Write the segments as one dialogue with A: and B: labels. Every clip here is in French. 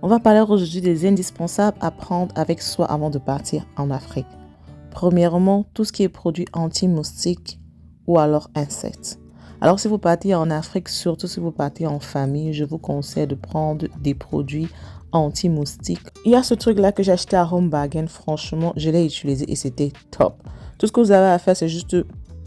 A: On va parler aujourd'hui des indispensables à prendre avec soi avant de partir en Afrique. Premièrement, tout ce qui est produit anti-moustique ou alors insectes. Alors si vous partez en Afrique, surtout si vous partez en famille, je vous conseille de prendre des produits anti-moustiques. Il y a ce truc-là que j'ai acheté à Home Bargain, franchement, je l'ai utilisé et c'était top. Tout ce que vous avez à faire, c'est juste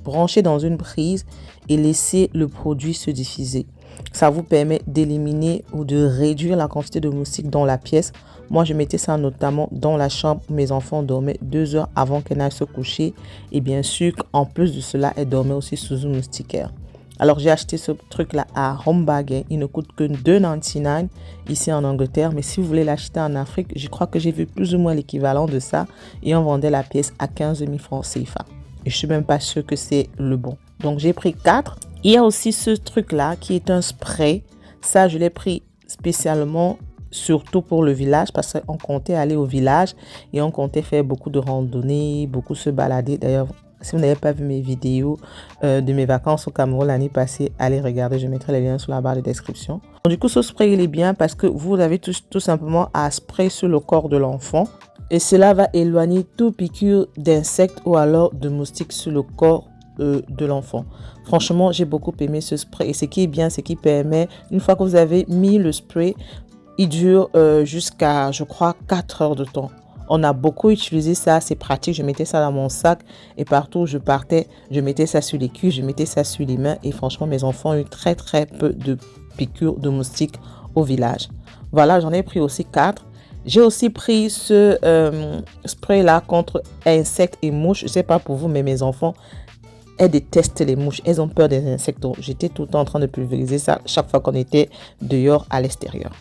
A: brancher dans une prise et laisser le produit se diffuser. Ça vous permet d'éliminer ou de réduire la quantité de moustiques dans la pièce. Moi, je mettais ça notamment dans la chambre où mes enfants dormaient 2 heures avant qu'elles n'aillent se coucher. Et bien sûr, en plus de cela, elles dormaient aussi sous une moustiquaire. Alors, j'ai acheté ce truc-là à Home Bargain. Il ne coûte que 2,99 ici en Angleterre. Mais si vous voulez l'acheter en Afrique, je crois que j'ai vu plus ou moins l'équivalent de ça. Et on vendait la pièce à 15 000 francs CFA. Et je ne suis même pas sûre que c'est le bon. Donc, j'ai pris 4. Il y a aussi ce truc-là qui est un spray. Ça, je l'ai pris spécialement, surtout pour le village, parce qu'on comptait aller au village et on comptait faire beaucoup de randonnées, beaucoup se balader. D'ailleurs, si vous n'avez pas vu mes vidéos de mes vacances au Cameroun l'année passée, allez regarder, je mettrai les liens sous la barre de description. Donc, du coup, ce spray, il est bien parce que vous avez tout simplement à sprayer sur le corps de l'enfant. Et cela va éloigner toute piqûre d'insectes ou alors de moustiques sur le corps de l'enfant. Franchement, j'ai beaucoup aimé ce spray. Et ce qui est bien, c'est qu'il permet, une fois que vous avez mis le spray, il dure jusqu'à, je crois, 4 heures de temps. On a beaucoup utilisé ça, c'est pratique. Je mettais ça dans mon sac et partout où je partais, je mettais ça sur les cuisses, je mettais ça sur les mains. Et franchement, mes enfants ont eu très peu de piqûres de moustiques au village. Voilà, j'en ai pris aussi 4. J'ai aussi pris ce spray-là contre insectes et mouches. Je ne sais pas pour vous, mais mes enfants, elles détestent les mouches. Elles ont peur des insectes. Donc, j'étais tout le temps en train de pulvériser ça chaque fois qu'on était dehors à l'extérieur.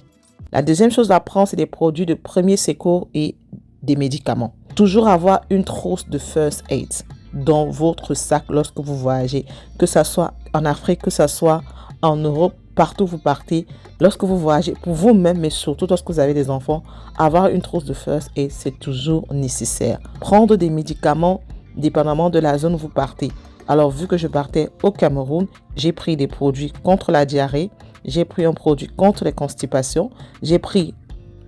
A: La deuxième chose à prendre, c'est des produits de premier secours et des médicaments. Toujours avoir une trousse de first aid dans votre sac lorsque vous voyagez. Que ce soit en Afrique, que ce soit en Europe, partout où vous partez. Lorsque vous voyagez, pour vous-même, mais surtout lorsque vous avez des enfants, avoir une trousse de first aid, c'est toujours nécessaire. Prendre des médicaments dépendamment de la zone où vous partez. Alors, vu que je partais au Cameroun, j'ai pris des produits contre la diarrhée, j'ai pris un produit contre les constipations, j'ai pris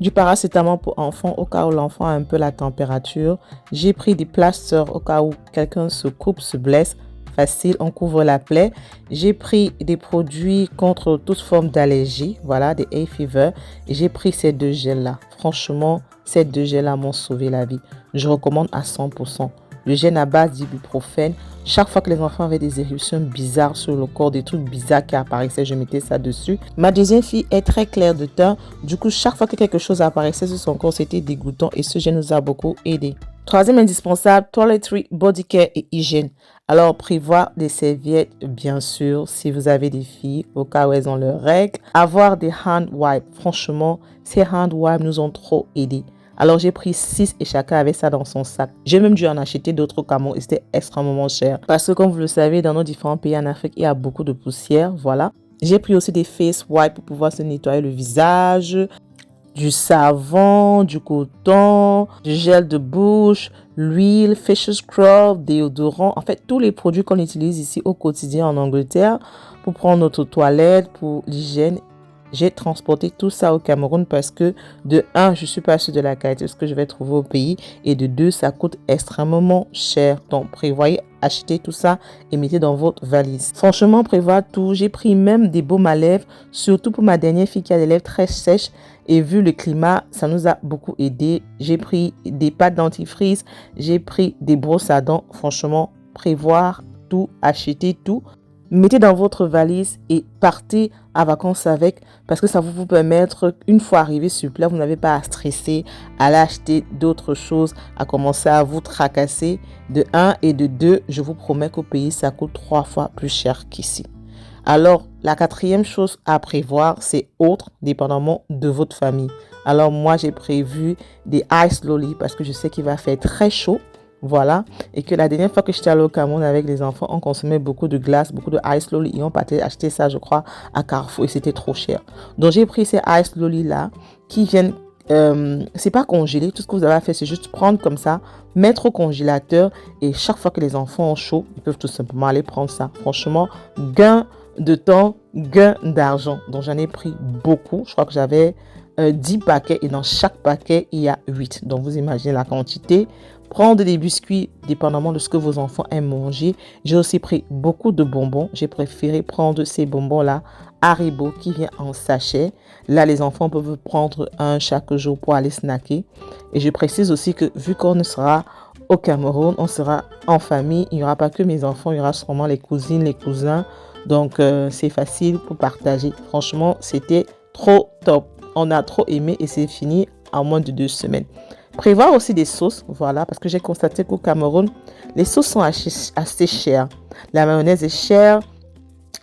A: du paracétamol pour enfants au cas où l'enfant a un peu la température, j'ai pris des plasters au cas où quelqu'un se coupe, se blesse, facile, on couvre la plaie, j'ai pris des produits contre toute forme d'allergie, voilà, des hay fever, et j'ai pris ces 2 gels-là. Franchement, ces 2 gels-là m'ont sauvé la vie. Je recommande à 100%. Le gel à base d'ibuprofène. Chaque fois que les enfants avaient des éruptions bizarres sur le corps, des trucs bizarres qui apparaissaient, je mettais ça dessus. Ma deuxième fille est très claire de teint. Du coup, chaque fois que quelque chose apparaissait sur son corps, c'était dégoûtant et ce gel nous a beaucoup aidé. Troisième indispensable, toiletry, body care et hygiène. Alors, prévoir des serviettes, bien sûr, si vous avez des filles, au cas où elles ont leurs règles. Avoir des hand wipes. Franchement, ces hand wipes nous ont trop aidés. Alors, j'ai pris 6 et chacun avait ça dans son sac. J'ai même dû en acheter d'autres au Cameroun et c'était extrêmement cher. Parce que, comme vous le savez, dans nos différents pays en Afrique, il y a beaucoup de poussière. Voilà. J'ai pris aussi des face wipes pour pouvoir se nettoyer le visage, du savon, du coton, du gel de bouche, l'huile, facial scrub, déodorant. En fait, tous les produits qu'on utilise ici au quotidien en Angleterre pour prendre notre toilette, pour l'hygiène. J'ai transporté tout ça au Cameroun parce que de 1, je ne suis pas sûre de la qualité de ce que je vais trouver au pays et de 2, ça coûte extrêmement cher. Donc, prévoyez acheter tout ça et mettez dans votre valise. Franchement, prévoir tout. J'ai pris même des baumes à lèvres, surtout pour ma dernière fille qui a des lèvres très sèches et vu le climat, ça nous a beaucoup aidé. J'ai pris des pâtes dentifrice, j'ai pris des brosses à dents. Franchement, prévoir tout, acheter tout. Mettez dans votre valise et partez à vacances avec parce que ça va vous permettre, une fois arrivé sur place, vous n'avez pas à stresser, à aller acheter d'autres choses, à commencer à vous tracasser. De 1 et de 2, je vous promets qu'au pays, ça coûte 3 fois plus cher qu'ici. Alors, la 4e chose à prévoir, c'est autre, dépendamment de votre famille. Alors, moi, j'ai prévu des ice lolly parce que je sais qu'il va faire très chaud. Voilà, et que la dernière fois que j'étais allée au Cameroun avec les enfants, on consommait beaucoup de glace, beaucoup de ice lolly et on partait acheter ça, je crois, à Carrefour et c'était trop cher. Donc j'ai pris ces ice lolly là qui viennent, c'est pas congelé, tout ce que vous avez à faire c'est juste prendre comme ça, mettre au congélateur et chaque fois que les enfants ont chaud, ils peuvent tout simplement aller prendre ça. Franchement, gain de temps, gain d'argent. Donc j'en ai pris beaucoup, je crois que j'avais 10 paquets et dans chaque paquet, il y a 8. Donc, vous imaginez la quantité. Prendre des biscuits, dépendamment de ce que vos enfants aiment manger. J'ai aussi pris beaucoup de bonbons. J'ai préféré prendre ces bonbons-là, Haribo, qui vient en sachet. Là, les enfants peuvent prendre un chaque jour pour aller snacker. Et je précise aussi que vu qu'on sera au Cameroun, on sera en famille. Il n'y aura pas que mes enfants, il y aura sûrement les cousines, les cousins. Donc, c'est facile pour partager. Franchement, c'était trop top. On a trop aimé et c'est fini en moins de 2 semaines. Prévoir aussi des sauces, voilà, parce que j'ai constaté qu'au Cameroun, les sauces sont assez chères. La mayonnaise est chère,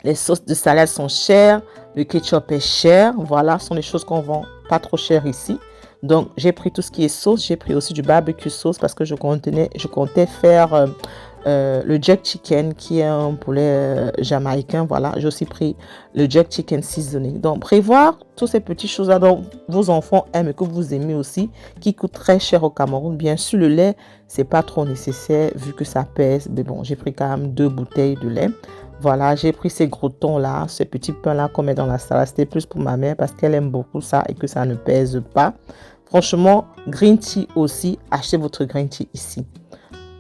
A: les sauces de salade sont chères, le ketchup est cher. Voilà, ce sont des choses qu'on vend pas trop cher ici. Donc, j'ai pris tout ce qui est sauce. J'ai pris aussi du barbecue sauce parce que je comptais faire le jerk chicken qui est un poulet jamaïcain. Voilà, j'ai aussi pris le jerk chicken seasoné. Donc, prévoir toutes ces petites choses-là dont vos enfants aiment et que vous aimez aussi, qui coûtent très cher au Cameroun. Bien sûr, le lait, c'est pas trop nécessaire vu que ça pèse. Mais bon, j'ai pris quand même 2 bouteilles de lait. Voilà, j'ai pris ces croûtons-là, ces petits pains-là qu'on met dans la salade. C'était plus pour ma mère parce qu'elle aime beaucoup ça et que ça ne pèse pas. Franchement, green tea aussi, achetez votre green tea ici.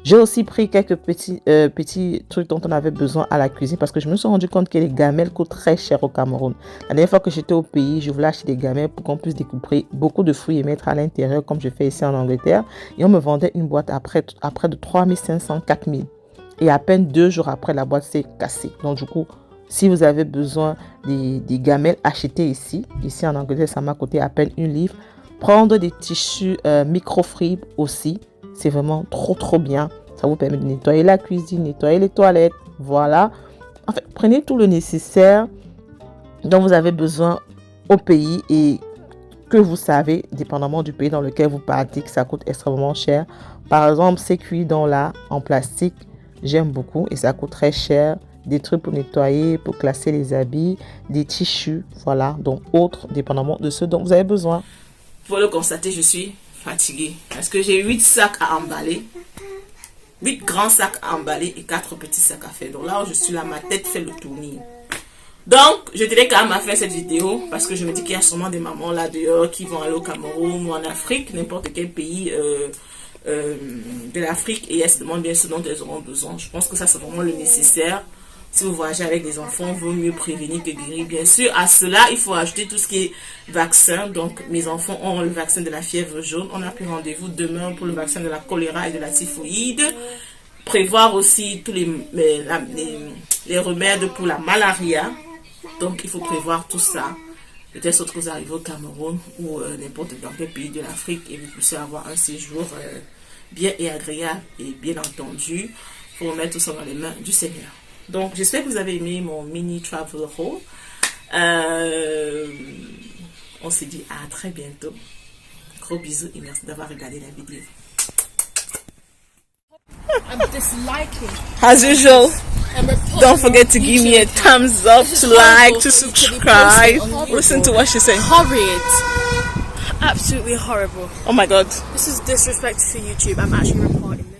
A: J'ai aussi pris quelques petits trucs dont on avait besoin à la cuisine parce que je me suis rendu compte que les gamelles coûtent très cher au Cameroun. La dernière fois que j'étais au pays, je voulais acheter des gamelles pour qu'on puisse découper beaucoup de fruits et mettre à l'intérieur comme je fais ici en Angleterre. Et on me vendait une boîte après de 3500, 4000. Et à peine 2 jours après, la boîte s'est cassée. Donc du coup, si vous avez besoin des gamelles, achetez ici. Ici en Angleterre, ça m'a coûté à peine 1 livre. Prendre des tissus microfibres aussi. C'est vraiment trop bien. Ça vous permet de nettoyer la cuisine, nettoyer les toilettes. Voilà. En fait, prenez tout le nécessaire dont vous avez besoin au pays et que vous savez, dépendamment du pays dans lequel vous partez, que ça coûte extrêmement cher. Par exemple, ces cuidons-là en plastique, j'aime beaucoup et ça coûte très cher. Des trucs pour nettoyer, pour classer les habits, des tissus, voilà. Donc, autres, dépendamment de ce dont vous avez besoin.
B: Pour le constater, je suis fatiguée parce que j'ai 8 sacs à emballer, 8 grands sacs à emballer et 4 petits sacs à faire. Donc là où je suis là, ma tête fait le tournis. Donc, je tenais quand même à faire cette vidéo parce que je me dis qu'il y a sûrement des mamans là dehors qui vont aller au Cameroun ou en Afrique, n'importe quel pays de l'Afrique, et elles se demandent bien ce dont elles auront besoin. Je pense que ça c'est vraiment le nécessaire. Si vous voyagez avec des enfants, il vaut mieux prévenir que guérir. Bien sûr, à cela, il faut ajouter tout ce qui est vaccin. Donc, mes enfants ont le vaccin de la fièvre jaune. On a pris rendez-vous demain pour le vaccin de la choléra et de la typhoïde. Prévoir aussi tous les remèdes pour la malaria. Donc, il faut prévoir tout ça. Peut-être que vous arrivez au Cameroun ou n'importe quel pays de l'Afrique et vous puissiez avoir un séjour bien et agréable. Et bien entendu, il faut remettre tout ça dans les mains du Seigneur. Donc, j'espère que vous avez aimé mon mini travel haul. On se dit à très bientôt. Gros bisous et merci d'avoir regardé la vidéo. As usual, don't forget to give me a thumbs up, to like, to subscribe. Listen to what she's saying.
C: Horrid. Absolutely horrible.
B: Oh my god.
C: This is disrespect to YouTube. I'm actually recording.